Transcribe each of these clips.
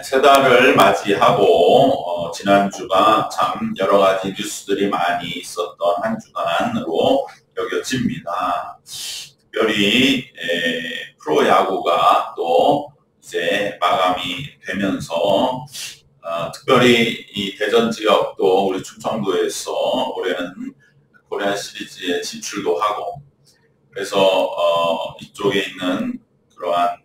새 달을 맞이하고 지난주가 참 여러 가지 뉴스들이 많이 있었던 한 주간으로 여겨집니다. 특별히 프로야구가 또 이제 마감이 되면서 특별히 이 대전 지역도 우리 충청도에서 올해는 코리안 시리즈에 진출도 하고, 그래서 이쪽에 있는 그러한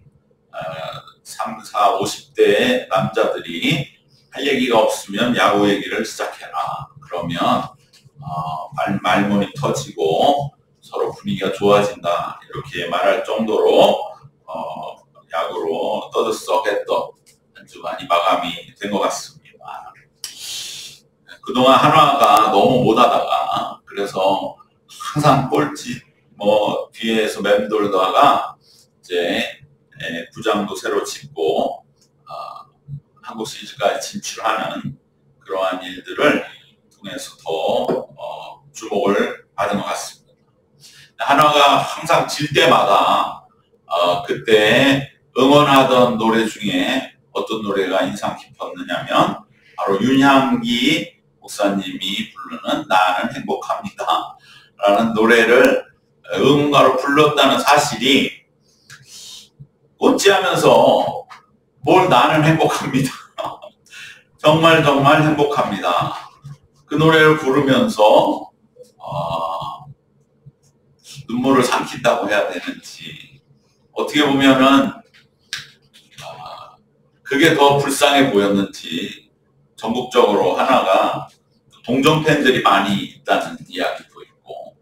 3, 4, 50대 남자들이 할 얘기가 없으면 야구 얘기를 시작해라. 그러면 말문이 터지고 서로 분위기가 좋아진다. 이렇게 말할 정도로 야구로 떠들썩했던 한 주간이 마감이 된 것 같습니다. 그동안 한화가 너무 못하다가, 그래서 항상 꼴찌 뒤에서 맴돌다가 이제 구장도 새로 짓고 한국 시리즈까지 진출하는 그러한 일들을 통해서 더 주목을 받은 것 같습니다. 한화가 항상 질 때마다 그때 응원하던 노래 중에 어떤 노래가 인상 깊었느냐면 바로 윤향기 목사님이 부르는 나는 행복합니다 라는 노래를 응원가로 불렀다는 사실이 꼰지하면서 뭘 나는 행복합니다. 정말 행복합니다. 그 노래를 부르면서 눈물을 삼킨다고 해야 되는지, 어떻게 보면은 그게 더 불쌍해 보였는지 전국적으로 하나가 동정 팬들이 많이 있다는 이야기도 있고,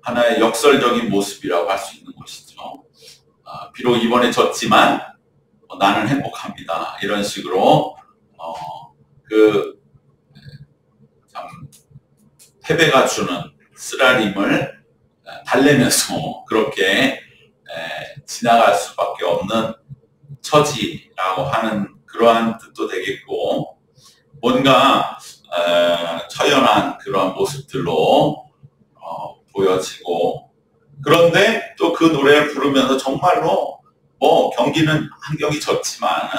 하나의 역설적인 모습이라고 할 수 있는 것이죠. 비록 이번에 졌지만 나는 행복합니다. 이런 식으로 참 패배가 주는 쓰라림을 달래면서 그렇게 지나갈 수밖에 없는 처지라고 하는 그러한 뜻도 되겠고, 뭔가 처연한 그러한 모습들로 보여지고, 그런데 또 그 노래를 부르면서 정말로 경기는 한 경기 졌지만은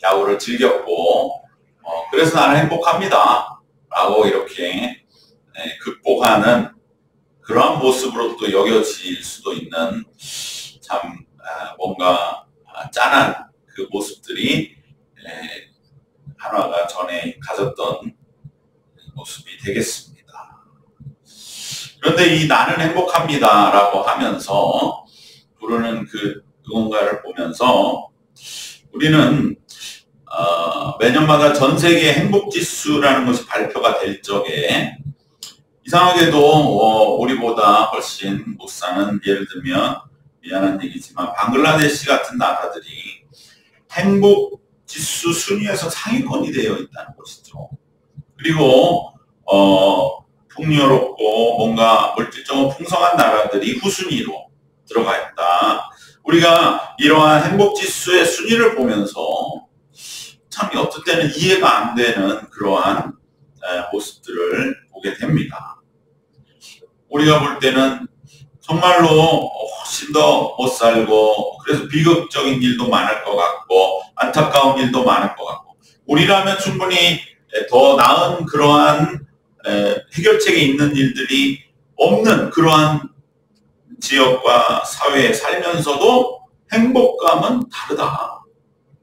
야구를 즐겼고 그래서 나는 행복합니다 라고 이렇게 극복하는 그러한 모습으로 또 여겨질 수도 있는 참 뭔가 짠한 그 모습들이 한화가 전에 가졌던 모습이 되겠습니다. 그런데 이 나는 행복합니다 라고 하면서 부르는 그 응원가를 보면서 우리는 매년마다 전 세계 행복지수라는 것이 발표가 될 적에 이상하게도 우리보다 훨씬 못 사는, 예를 들면 미안한 얘기지만 방글라데시 같은 나라들이 행복지수 순위에서 상위권이 되어 있다는 것이죠. 그리고 풍요롭고 뭔가 물질적으로 풍성한 나라들이 후순위로 들어가 있다. 우리가 이러한 행복지수의 순위를 보면서 참 어떤 때는 이해가 안 되는 그러한 모습들을 보게 됩니다. 우리가 볼 때는 정말로 훨씬 더 못 살고, 그래서 비극적인 일도 많을 것 같고 안타까운 일도 많을 것 같고, 우리라면 충분히 더 나은 그러한 해결책이 있는 일들이 없는 그러한 지역과 사회에 살면서도 행복감은 다르다.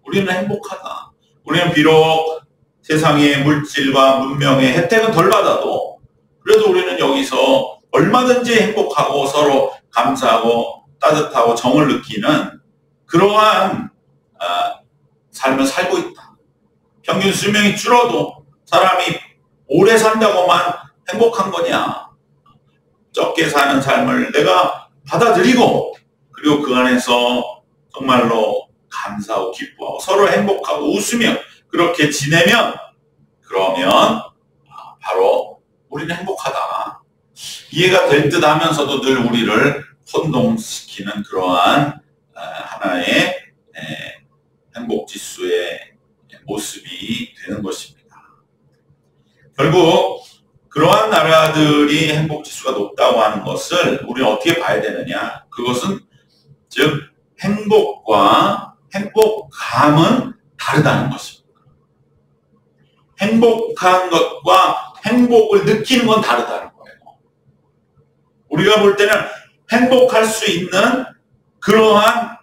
우리는 행복하다. 우리는 비록 세상의 물질과 문명의 혜택은 덜 받아도 그래도 우리는 여기서 얼마든지 행복하고 서로 감사하고 따뜻하고 정을 느끼는 그러한 삶을 살고 있다. 평균 수명이 줄어도 사람이 오래 산다고만 행복한 거냐. 적게 사는 삶을 내가 받아들이고, 그리고 그 안에서 정말로 감사하고 기뻐하고 서로 행복하고 웃으며 그렇게 지내면, 그러면 바로 우리는 행복하다. 이해가 될 듯 하면서도 늘 우리를 혼동시키는 그러한 하나의 행복지수의 모습이 되는 것입니다. 결국 그러한 나라들이 행복지수가 높다고 하는 것을 우리는 어떻게 봐야 되느냐. 그것은 즉 행복과 행복감은 다르다는 것입니다. 행복한 것과 행복을 느끼는 건 다르다는 거예요. 우리가 볼 때는 행복할 수 있는 그러한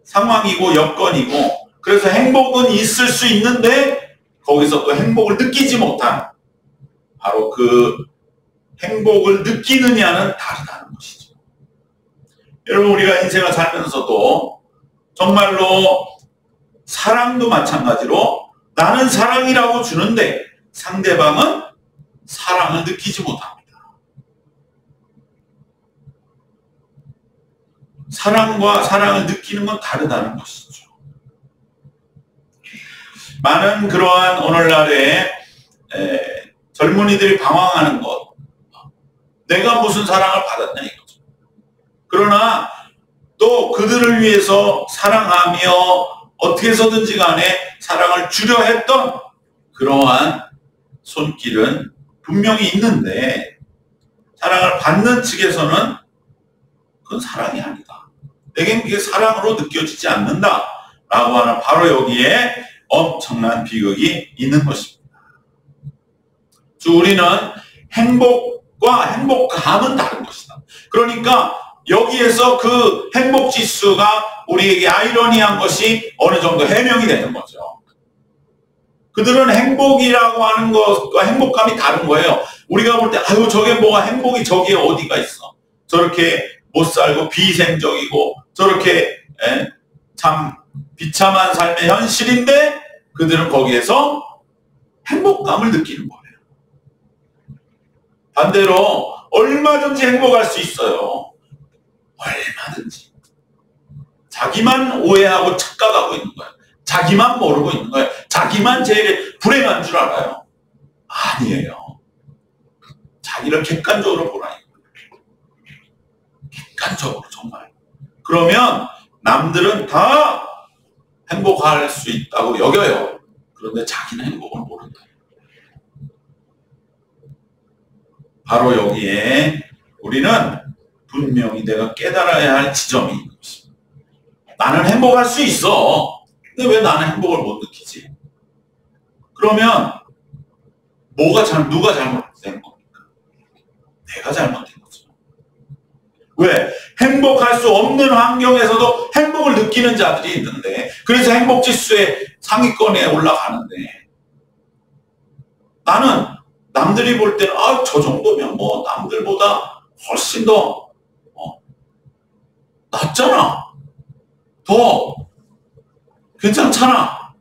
상황이고 여건이고, 그래서 행복은 있을 수 있는데 거기서 또 행복을 느끼지 못한, 바로 그 행복을 느끼느냐는 다르다는 것이죠. 여러분, 우리가 인생을 살면서도 정말로 사랑도 마찬가지로 나는 사랑이라고 주는데 상대방은 사랑을 느끼지 못합니다. 사랑과 사랑을 느끼는 건 다르다는 것이죠. 많은 그러한 오늘날의 젊은이들이 방황하는 것, 내가 무슨 사랑을 받았냐 이거죠. 그러나 또 그들을 위해서 사랑하며 어떻게 해서든지 간에 사랑을 주려 했던 그러한 손길은 분명히 있는데, 사랑을 받는 측에서는 그건 사랑이 아니다, 내겐 그게 사랑으로 느껴지지 않는다 라고 하는, 바로 여기에 엄청난 비극이 있는 것입니다. 우리는 행복과 행복감은 다른 것이다. 그러니까 여기에서 그 행복 지수가 우리에게 아이러니한 것이 어느 정도 해명이 되는 거죠. 그들은 행복이라고 하는 것과 행복감이 다른 거예요. 우리가 볼 때 아유 저게 뭐가 행복이 저기에 어디가 있어, 저렇게 못 살고 비생적이고 저렇게 참 비참한 삶의 현실인데, 그들은 거기에서 행복감을 느끼는 거예요. 반대로 얼마든지 행복할 수 있어요. 얼마든지. 자기만 오해하고 착각하고 있는 거예요. 자기만 모르고 있는 거예요. 자기만 제일 불행한 줄 알아요. 아니에요. 자기를 객관적으로 보라니까. 객관적으로 정말. 그러면 남들은 다 행복할 수 있다고 여겨요. 그런데 자기는 행복을 모른다. 바로 여기에 우리는 분명히 내가 깨달아야 할 지점이 있는 것입니다. 나는 행복할 수 있어. 근데 왜 나는 행복을 못 느끼지? 그러면 누가 잘못된 겁니까? 내가 잘못된 거죠. 왜? 행복할 수 없는 환경에서도 행복을 느끼는 자들이 있는데, 그래서 행복지수의 상위권에 올라가는데, 나는 남들이 볼 때는 저 정도면 뭐 남들보다 훨씬 더 낫잖아, 더 괜찮잖아.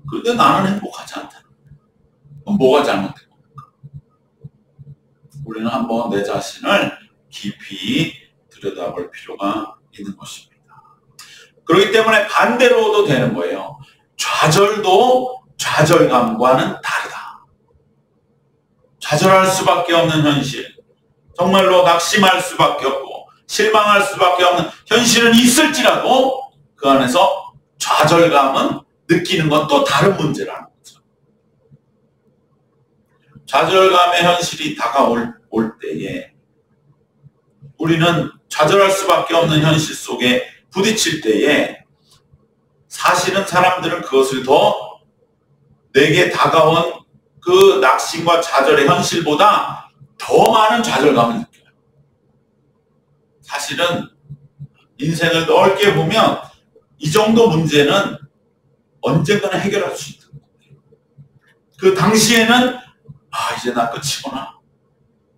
그런데 나는 행복하지 않다. 그럼 뭐가 잘못된 겁니까? 우리는 한번 내 자신을 깊이 들여다볼 필요가 있는 것입니다. 그렇기 때문에 반대로도 되는 거예요. 좌절도 좌절감과는 다르다. 좌절할 수밖에 없는 현실, 정말로 낙심할 수밖에 없고 실망할 수밖에 없는 현실은 있을지라도 그 안에서 좌절감은 느끼는 건 또 다른 문제라는 거죠. 좌절감의 현실이 다가올 때에 우리는 좌절할 수밖에 없는 현실 속에 부딪힐 때에, 사실은 사람들은 그것을 더 내게 다가온 그 낙심과 좌절의 현실보다 더 많은 좌절감을 느껴요. 사실은 인생을 넓게 보면 이 정도 문제는 언젠가는 해결할 수 있는 거예요. 그 당시에는 이제 나 끝이구나,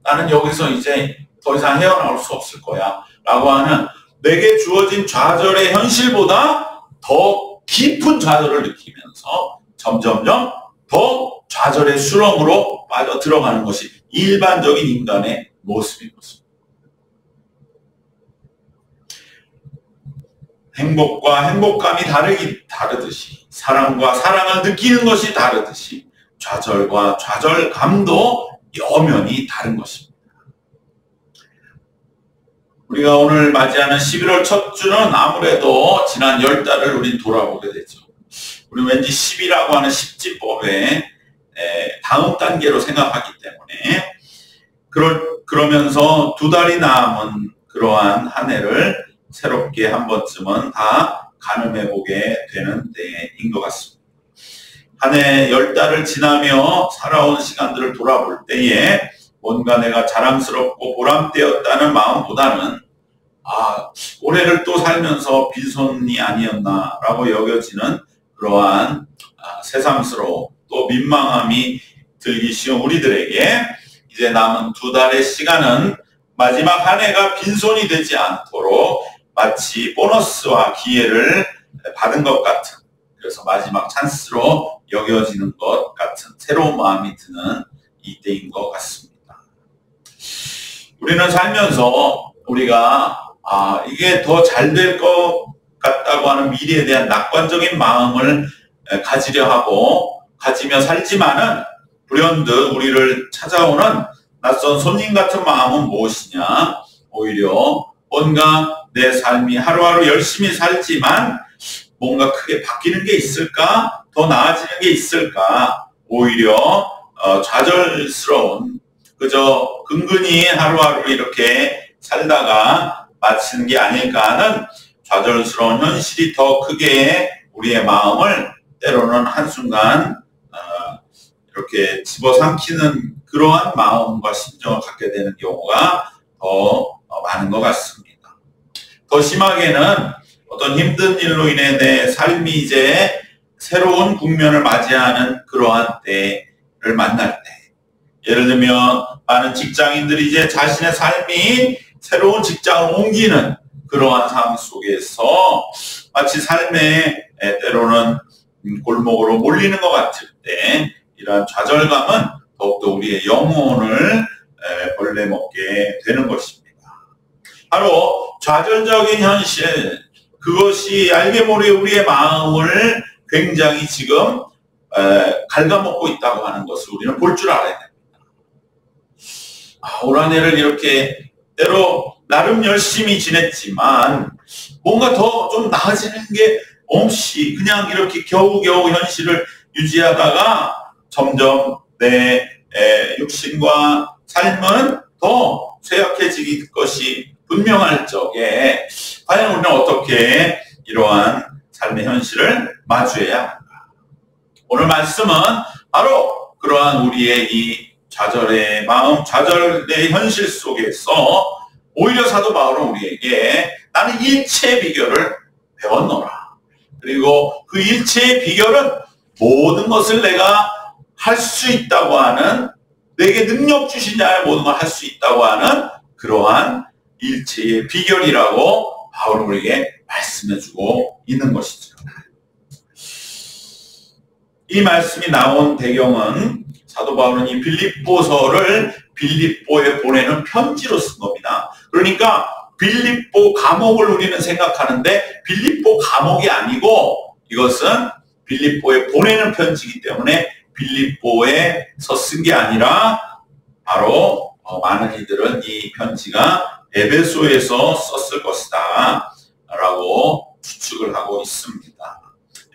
나는 여기서 이제 더 이상 헤어나올 수 없을 거야 라고 하는 내게 주어진 좌절의 현실보다 더 깊은 좌절을 느끼면서 점점점 더 좌절의 수렁으로 빠져 들어가는 것이 일반적인 인간의 모습인 것입니다. 행복과 행복감이 다르듯이, 사랑과 사랑을 느끼는 것이 다르듯이, 좌절과 좌절감도 여면이 다른 것입니다. 우리가 오늘 맞이하는 11월 첫 주는 아무래도 지난 10달을 우린 돌아보게 되죠. 우리 왠지 10이라고 하는 십지법의 다음 단계로 생각하기 때문에 그러면서 2달이 남은 그러한 한 해를 새롭게 한 번쯤은 다 가늠해보게 되는 때인 것 같습니다. 한 해 10달을 지나며 살아온 시간들을 돌아볼 때에 뭔가 내가 자랑스럽고 보람되었다는 마음보다는 올해를 또 살면서 빈손이 아니었나라고 여겨지는 그러한 새삼스러움 또 민망함이 들기 쉬운 우리들에게 이제 남은 2달의 시간은 마지막 한 해가 빈손이 되지 않도록 마치 보너스와 기회를 받은 것 같은, 그래서 마지막 찬스로 여겨지는 것 같은 새로운 마음이 드는 이때인 것 같습니다. 우리는 살면서 우리가 이게 더 잘 될 것 같다고 하는 미래에 대한 낙관적인 마음을 가지며 살지만은 불현듯 우리를 찾아오는 낯선 손님 같은 마음은 무엇이냐? 오히려 뭔가 내 삶이 하루하루 열심히 살지만 뭔가 크게 바뀌는 게 있을까? 더 나아지는 게 있을까? 오히려 좌절스러운, 그저 근근히 하루하루 이렇게 살다가 마치는 게 아닐까 하는 좌절스러운 현실이 더 크게 우리의 마음을 때로는 한순간 이렇게 집어삼키는 그러한 마음과 심정을 갖게 되는 경우가 더 많은 것 같습니다. 더 심하게는 어떤 힘든 일로 인해 내 삶이 이제 새로운 국면을 맞이하는 그러한 때를 만날 때, 예를 들면 많은 직장인들이 이제 자신의 삶이 새로운 직장을 옮기는 그러한 상황 속에서 마치 삶의 때로는 골목으로 몰리는 것 같을 때 이러한 좌절감은 더욱더 우리의 영혼을 벌레 먹게 되는 것입니다. 바로 좌절적인 현실, 그것이 알게 모르게 우리의 마음을 굉장히 지금 갉아먹고 있다고 하는 것을 우리는 볼 줄 알아야 됩니다. 올 한 해를 이렇게 때로 나름 열심히 지냈지만 뭔가 더 좀 나아지는 게 없이 그냥 이렇게 겨우겨우 현실을 유지하다가 점점 내 육신과 삶은 더 쇠약해질 것이 분명할 적에 과연 우리는 어떻게 이러한 삶의 현실을 마주해야 하는가? 오늘 말씀은 바로 그러한 우리의 이 좌절의 마음, 좌절의 현실 속에서 오히려 사도 바울은 우리에게 나는 일체의 비결을 배웠노라. 그리고 그 일체의 비결은 모든 것을 내가 할 수 있다고 하는, 내게 능력 주신 자의 모든 걸 할 수 있다고 하는 그러한 일체의 비결이라고 바울은 우리에게 말씀해주고 있는 것이죠. 이 말씀이 나온 배경은 사도 바울은 이 빌립보서를 빌립보에 보내는 편지로 쓴 겁니다. 그러니까 빌립보 감옥을 우리는 생각하는데 빌립보 감옥이 아니고 이것은 빌립보에 보내는 편지이기 때문에 빌립보에서 쓴 게 아니라 바로 많은 이들은 이 편지가 에베소에서 썼을 것이다 라고 추측을 하고 있습니다.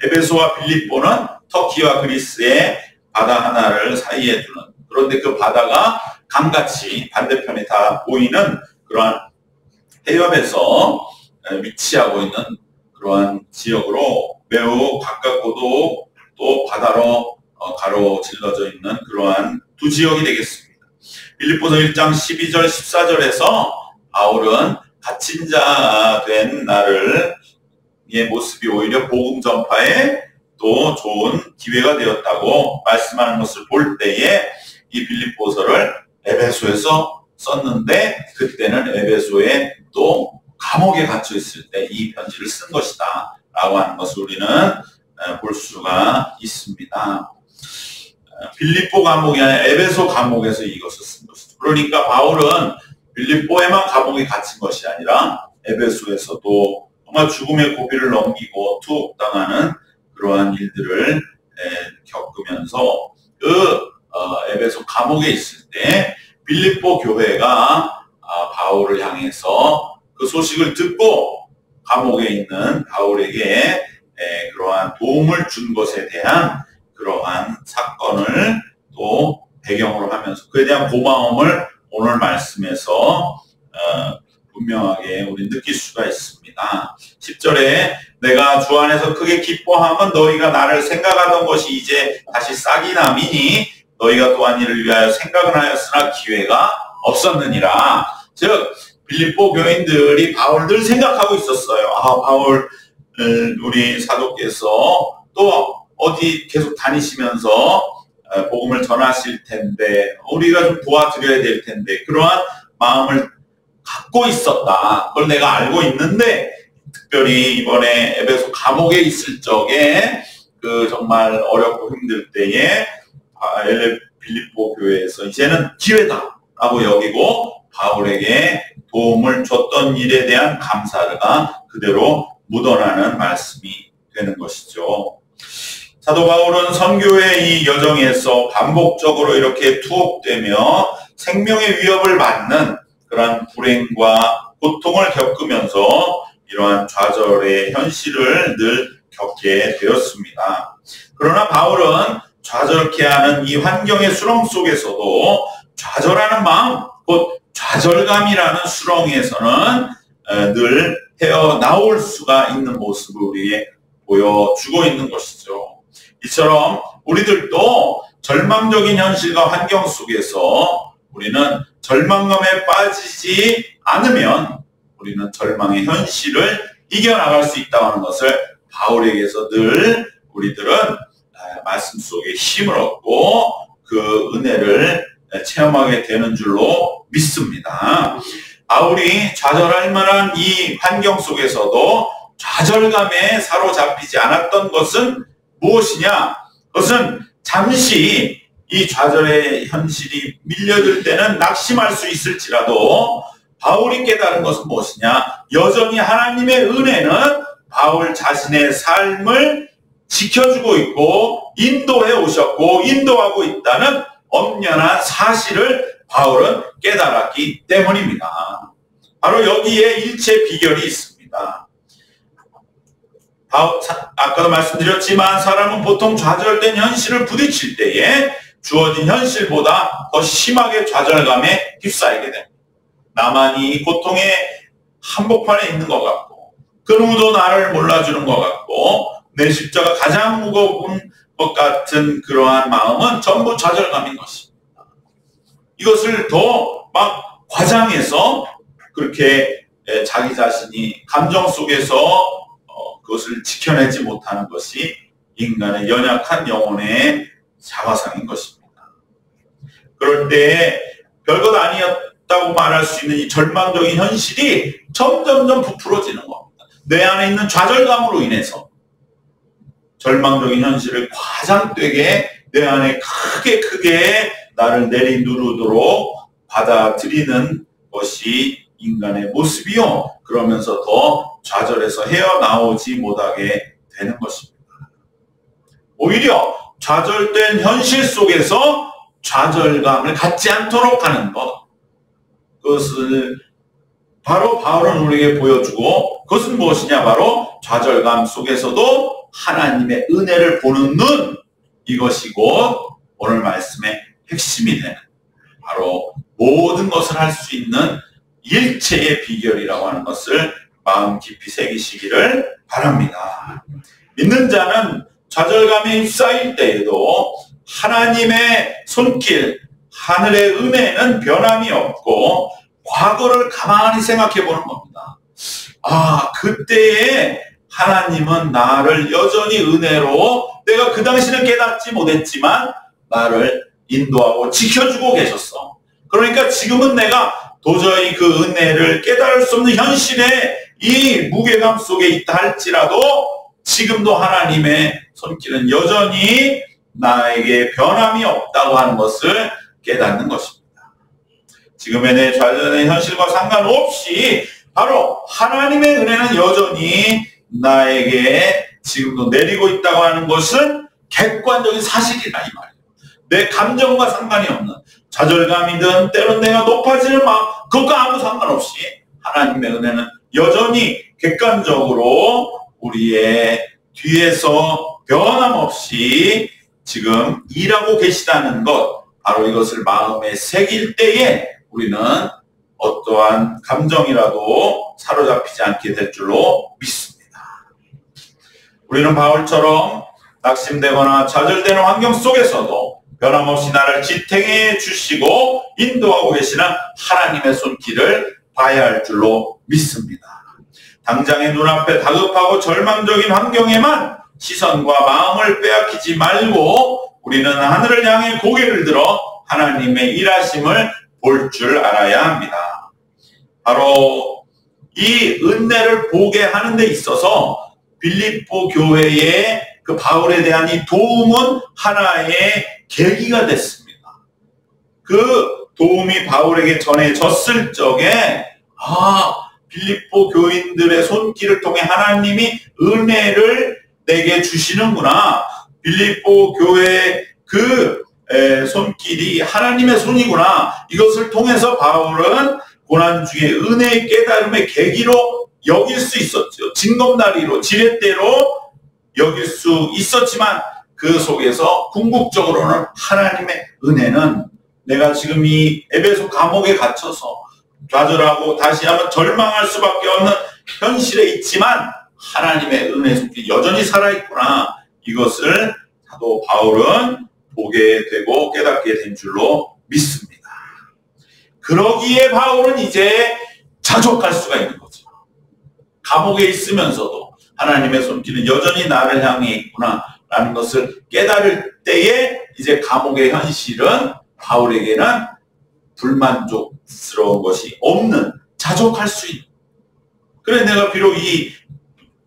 에베소와 빌립보는 터키와 그리스의 바다 하나를 사이에 두는, 그런데 그 바다가 강같이 반대편에 다 보이는 그러한 해협에서 위치하고 있는 그러한 지역으로 매우 가깝고도 또 바다로 가로질러져 있는 그러한 두 지역이 되겠습니다. 빌립보서 1장 12절 14절에서 바울은 갇힌 자 된 나를 의 모습이 오히려 복음 전파에 또 좋은 기회가 되었다고 말씀하는 것을 볼 때에 이 빌립보서를 에베소에서 썼는데 그때는 에베소에 또 감옥에 갇혀 있을 때 이 편지를 쓴 것이다 라고 하는 것을 우리는 볼 수가 있습니다. 빌립보 감옥이 아니라 에베소 감옥에서 이것을 쓴 것이죠. 그러니까 바울은 빌립보에만 감옥에 갇힌 것이 아니라 에베소에서도 정말 죽음의 고비를 넘기고 투옥당하는 그러한 일들을 겪으면서 그 에베소 감옥에 있을 때 빌립보 교회가 바울을 향해서 그 소식을 듣고 감옥에 있는 바울에게 그러한 도움을 준 것에 대한 그러한 사건을 또 배경으로 하면서 그에 대한 고마움을 오늘 말씀에서 분명하게 우리 느낄 수가 있습니다. 10절에 내가 주 안에서 크게 기뻐함은 너희가 나를 생각하던 것이 이제 다시 싹이 나미니 너희가 또한 이를 위하여 생각은 하였으나 기회가 없었느니라. 즉 빌립보 교인들이 바울을 늘 생각하고 있었어요. 바울 우리 사도께서 또 어디 계속 다니시면서 복음을 전하실 텐데 우리가 좀 도와드려야 될 텐데 그러한 마음을 갖고 있었다. 그걸 내가 알고 있는데 특별히 이번에 에베소 감옥에 있을 적에 그 정말 어렵고 힘들 때에 빌립보 교회에서 이제는 기회다라고 여기고 바울에게 도움을 줬던 일에 대한 감사가 그대로 묻어나는 말씀이 되는 것이죠. 사도 바울은 선교의 이 여정에서 반복적으로 이렇게 투옥되며 생명의 위협을 받는 그러한 불행과 고통을 겪으면서 이러한 좌절의 현실을 늘 겪게 되었습니다. 그러나 바울은 좌절케 하는 이 환경의 수렁 속에서도 좌절하는 마음, 곧 좌절감이라는 수렁에서는 늘 헤어나올 수가 있는 모습을 우리에게 보여주고 있는 것이죠. 이처럼 우리들도 절망적인 현실과 환경 속에서 우리는 절망감에 빠지지 않으면 우리는 절망의 현실을 이겨나갈 수 있다고 하는 것을 바울에게서 늘 우리들은 말씀 속에 힘을 얻고 그 은혜를 체험하게 되는 줄로 믿습니다. 바울이 좌절할 만한 이 환경 속에서도 좌절감에 사로잡히지 않았던 것은 무엇이냐? 그것은 잠시 이 좌절의 현실이 밀려들 때는 낙심할 수 있을지라도 바울이 깨달은 것은 무엇이냐? 여전히 하나님의 은혜는 바울 자신의 삶을 지켜주고 있고 인도해 오셨고 인도하고 있다는 엄연한 사실을 바울은 깨달았기 때문입니다. 바로 여기에 일체 비결이 있습니다. 아까도 말씀드렸지만 사람은 보통 좌절된 현실을 부딪힐 때에 주어진 현실보다 더 심하게 좌절감에 휩싸이게 됩니다. 나만이 이 고통의 한복판에 있는 것 같고 그 누구도 나를 몰라주는 것 같고 내 십자가 가장 무거운 것 같은 그러한 마음은 전부 좌절감인 것입니다. 이것을 더 막 과장해서 그렇게 자기 자신이 감정 속에서 그것을 지켜내지 못하는 것이 인간의 연약한 영혼의 자화상인 것입니다. 그럴 때 별것 아니었다고 말할 수 있는 이 절망적인 현실이 점점점 부풀어지는 겁니다. 내 안에 있는 좌절감으로 인해서 절망적인 현실을 과장되게 내 안에 크게 나를 내리누르도록 받아들이는 것이 인간의 모습이요. 그러면서 더 좌절해서 헤어나오지 못하게 되는 것입니다. 오히려 좌절된 현실 속에서 좌절감을 갖지 않도록 하는 것. 그것을 바로 바울은 우리에게 보여주고 그것은 무엇이냐? 바로 좌절감 속에서도 하나님의 은혜를 보는 눈. 이것이 곧 오늘 말씀의 핵심이 되는 바로 모든 것을 할 수 있는 일체의 비결이라고 하는 것을 마음 깊이 새기시기를 바랍니다. 믿는 자는 좌절감에 휩싸일 때에도 하나님의 손길, 하늘의 은혜는 변함이 없고 과거를 가만히 생각해 보는 겁니다. 그때에 하나님은 나를 여전히 은혜로 내가 그 당시는 깨닫지 못했지만 나를 인도하고 지켜주고 계셨어. 그러니까 지금은 내가 도저히 그 은혜를 깨달을 수 없는 현실의 이 무게감 속에 있다 할지라도 지금도 하나님의 손길은 여전히 나에게 변함이 없다고 하는 것을 깨닫는 것입니다. 지금의 내 좌절된 현실과 상관없이 바로 하나님의 은혜는 여전히 나에게 지금도 내리고 있다고 하는 것은 객관적인 사실이라 이 말이에요. 내 감정과 상관이 없는 좌절감이든 때론 내가 높아지는 마음 그것과 아무 상관없이 하나님의 은혜는 여전히 객관적으로 우리의 뒤에서 변함없이 지금 일하고 계시다는 것 바로 이것을 마음에 새길 때에 우리는 어떠한 감정이라도 사로잡히지 않게 될 줄로 믿습니다. 우리는 바울처럼 낙심되거나 좌절되는 환경 속에서도 변함없이 나를 지탱해 주시고 인도하고 계시는 하나님의 손길을 봐야 할 줄로 믿습니다. 당장의 눈앞에 다급하고 절망적인 환경에만 시선과 마음을 빼앗기지 말고 우리는 하늘을 향해 고개를 들어 하나님의 일하심을 볼 줄 알아야 합니다. 바로 이 은혜를 보게 하는 데 있어서 빌립보 교회의 그 바울에 대한 이 도움은 하나의 계기가 됐습니다. 그 도움이 바울에게 전해졌을 적에 빌립보 교인들의 손길을 통해 하나님이 은혜를 내게 주시는구나. 빌립보 교회의 그 손길이 하나님의 손이구나. 이것을 통해서 바울은 고난 중에 은혜의 깨달음의 계기로 여길 수 있었죠. 징검다리로 지렛대로 여길 수 있었지만 그 속에서 궁극적으로는 하나님의 은혜는 내가 지금 이 에베소 감옥에 갇혀서 좌절하고 다시 한번 절망할 수밖에 없는 현실에 있지만 하나님의 은혜 속에 여전히 살아있구나. 이것을 사도 바울은 보게 되고 깨닫게 된 줄로 믿습니다. 그러기에 바울은 이제 자족할 수가 있는 거죠. 감옥에 있으면서도 하나님의 손길은 여전히 나를 향해 있구나 라는 것을 깨달을 때에 이제 감옥의 현실은 바울에게는 불만족스러운 것이 없는 자족할 수 있는. 그래 내가 비록 이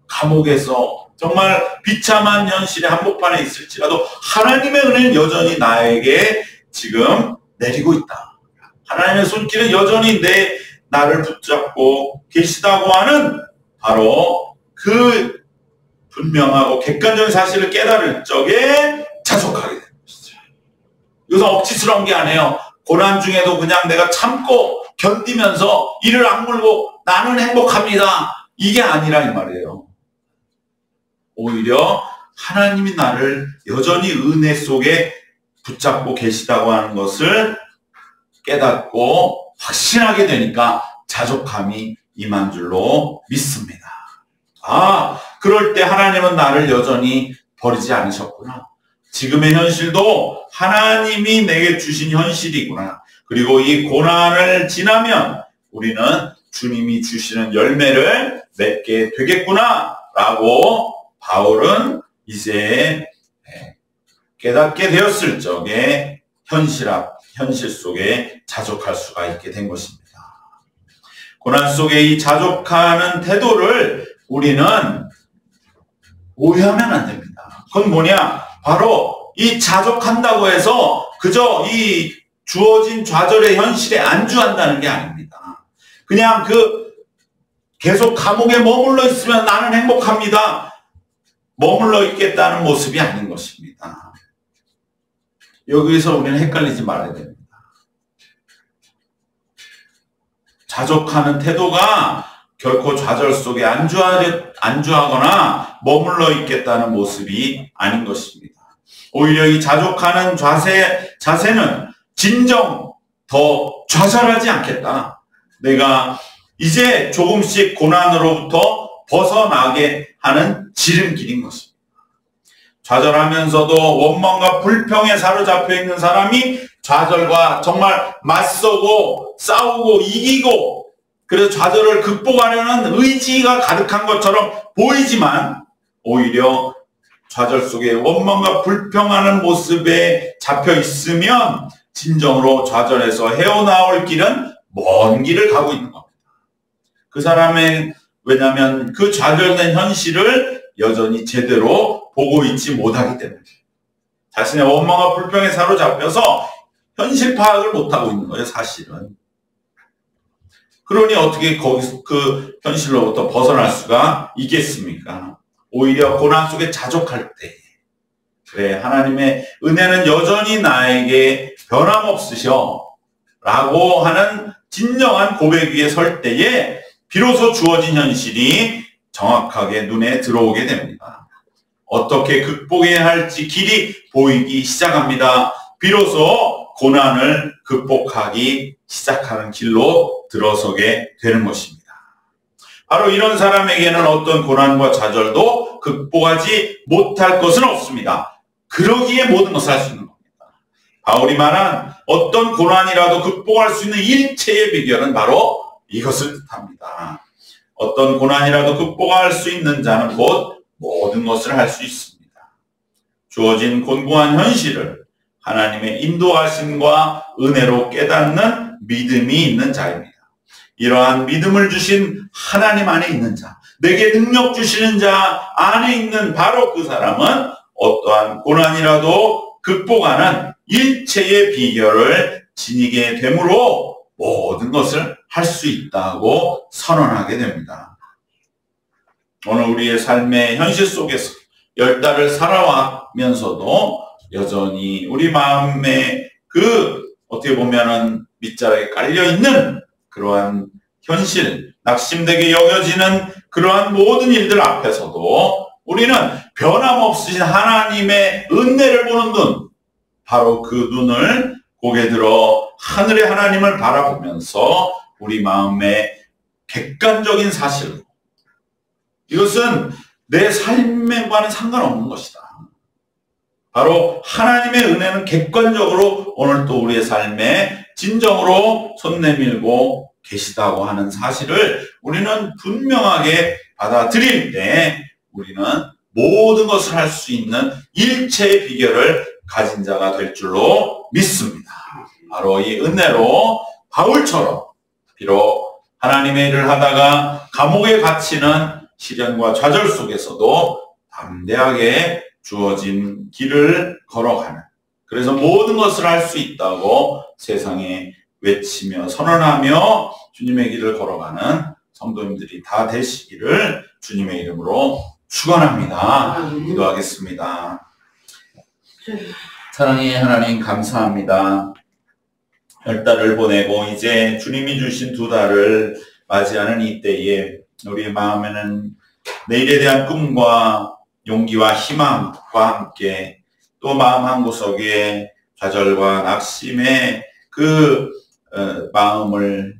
감옥에서 정말 비참한 현실의 한복판에 있을지라도 하나님의 은혜는 여전히 나에게 지금 내리고 있다. 하나님의 손길은 여전히 나를 붙잡고 계시다고 하는 바로 그 분명하고 객관적인 사실을 깨달을 적에 자족하게 되는 것이죠. 이것은 억지스러운 게 아니에요. 고난 중에도 그냥 내가 참고 견디면서 이를 악물고 나는 행복합니다. 이게 아니라 이 말이에요. 오히려 하나님이 나를 여전히 은혜 속에 붙잡고 계시다고 하는 것을 깨닫고 확신하게 되니까 자족함이 임한 줄로 믿습니다. 그럴 때 하나님은 나를 여전히 버리지 않으셨구나. 지금의 현실도 하나님이 내게 주신 현실이구나. 그리고 이 고난을 지나면 우리는 주님이 주시는 열매를 맺게 되겠구나 라고 바울은 이제 깨닫게 되었을 적에 현실 속에 자족할 수가 있게 된 것입니다. 고난 속에 이 자족하는 태도를 우리는 오해하면 안 됩니다. 그건 뭐냐? 바로 이 자족한다고 해서 그저 이 주어진 좌절의 현실에 안주한다는 게 아닙니다. 그냥 계속 감옥에 머물러 있으면 나는 행복합니다. 머물러 있겠다는 모습이 아닌 것입니다. 여기서 우리는 헷갈리지 말아야 됩니다. 자족하는 태도가 결코 좌절 속에 안주하거나 머물러 있겠다는 모습이 아닌 것입니다. 오히려 이 자족하는 자세는 진정 더 좌절하지 않겠다. 내가 이제 조금씩 고난으로부터 벗어나게 하는 지름길인 것입니다. 좌절하면서도 원망과 불평에 사로잡혀 있는 사람이 좌절과 정말 맞서고 싸우고 이기고 그래서 좌절을 극복하려는 의지가 가득한 것처럼 보이지만 오히려 좌절 속에 원망과 불평하는 모습에 잡혀 있으면 진정으로 좌절에서 헤어나올 길은 먼 길을 가고 있는 겁니다. 그 사람의 왜냐하면 그 좌절된 현실을 여전히 제대로 보고 있지 못하기 때문에 자신의 원망과 불평에 사로잡혀서 현실 파악을 못하고 있는 거예요, 사실은. 그러니 어떻게 거기서 그 현실로부터 벗어날 수가 있겠습니까? 오히려 고난 속에 자족할 때, 그래, 하나님의 은혜는 여전히 나에게 변함없으셔 라고 하는 진정한 고백 위에 설 때에 비로소 주어진 현실이 정확하게 눈에 들어오게 됩니다. 어떻게 극복해야 할지 길이 보이기 시작합니다. 비로소 고난을 극복하기 시작하는 길로 들어서게 되는 것입니다. 바로 이런 사람에게는 어떤 고난과 좌절도 극복하지 못할 것은 없습니다. 그러기에 모든 것을 할 수 있는 겁니다. 바울이 말한 어떤 고난이라도 극복할 수 있는 일체의 비결은 바로 이것을 뜻합니다. 어떤 고난이라도 극복할 수 있는 자는 곧 모든 것을 할 수 있습니다. 주어진 곤고한 현실을 하나님의 인도하심과 은혜로 깨닫는 믿음이 있는 자입니다. 이러한 믿음을 주신 하나님 안에 있는 자, 내게 능력 주시는 자 안에 있는 바로 그 사람은 어떠한 고난이라도 극복하는 일체의 비결을 지니게 되므로 모든 것을 할 수 있다고 선언하게 됩니다. 오늘 우리의 삶의 현실 속에서 10달을 살아가면서도 여전히 우리 마음에 어떻게 보면은 밑자락에 깔려있는 그러한 현실, 낙심되게 여겨지는 그러한 모든 일들 앞에서도 우리는 변함없으신 하나님의 은혜를 보는 눈, 바로 그 눈을 고개 들어 하늘의 하나님을 바라보면서 우리 마음의 객관적인 사실, 이것은 내 삶과는 상관없는 것이다. 바로 하나님의 은혜는 객관적으로 오늘 또 우리의 삶에 진정으로 손 내밀고 계시다고 하는 사실을 우리는 분명하게 받아들일 때 우리는 모든 것을 할 수 있는 일체의 비결을 가진 자가 될 줄로 믿습니다. 바로 이 은혜로 바울처럼 비록 하나님의 일을 하다가 감옥에 갇히는 시련과 좌절 속에서도 담대하게 주어진 길을 걸어가는, 그래서 모든 것을 할 수 있다고 세상에 외치며 선언하며 주님의 길을 걸어가는 성도님들이 다 되시기를 주님의 이름으로 축원합니다. 기도하겠습니다. 사랑의 하나님, 감사합니다. 10달을 보내고 이제 주님이 주신 2달을 맞이하는 이때에 우리의 마음에는 내일에 대한 꿈과 용기와 희망과 함께 또 마음 한구석에 좌절과 낙심의 마음을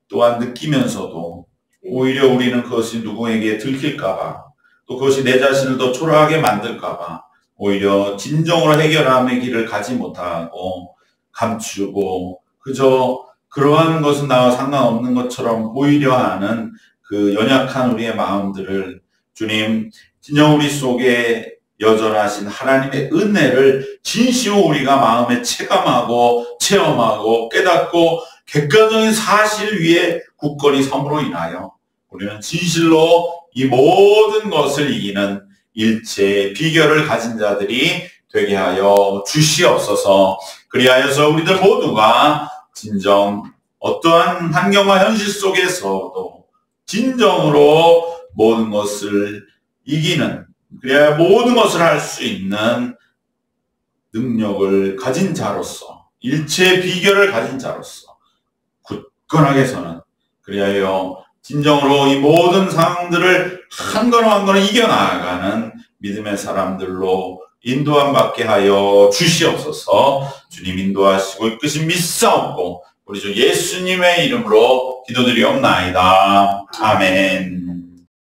또한 느끼면서도 오히려 우리는 그것이 누구에게 들킬까봐, 또 그것이 내 자신을 더 초라하게 만들까봐 오히려 진정으로 해결함의 길을 가지 못하고 감추고 그저 그러한 것은 나와 상관없는 것처럼 보이려 하는 그 연약한 우리의 마음들을 주님, 진정 우리 속에 여전하신 하나님의 은혜를 진심으로 우리가 마음에 체감하고 체험하고 깨닫고 객관적인 사실 위에 굳건히 섬으로 인하여 우리는 진실로 이 모든 것을 이기는 일체의 비결을 가진 자들이 되게 하여 주시옵소서. 그리하여서 우리들 모두가 진정 어떠한 환경과 현실 속에서도 진정으로 모든 것을 이기는, 그래야 모든 것을 할 수 있는 능력을 가진 자로서, 일체의 비결을 가진 자로서 굳건하게 서는, 그리하여 진정으로 이 모든 상황들을 한 걸음 한 걸음 이겨나가는 믿음의 사람들로 인도함 받게 하여 주시옵소서. 주님 인도하시고 이끄신 믿사옵고 우리 주 예수님의 이름으로 기도드리옵나이다. 아멘.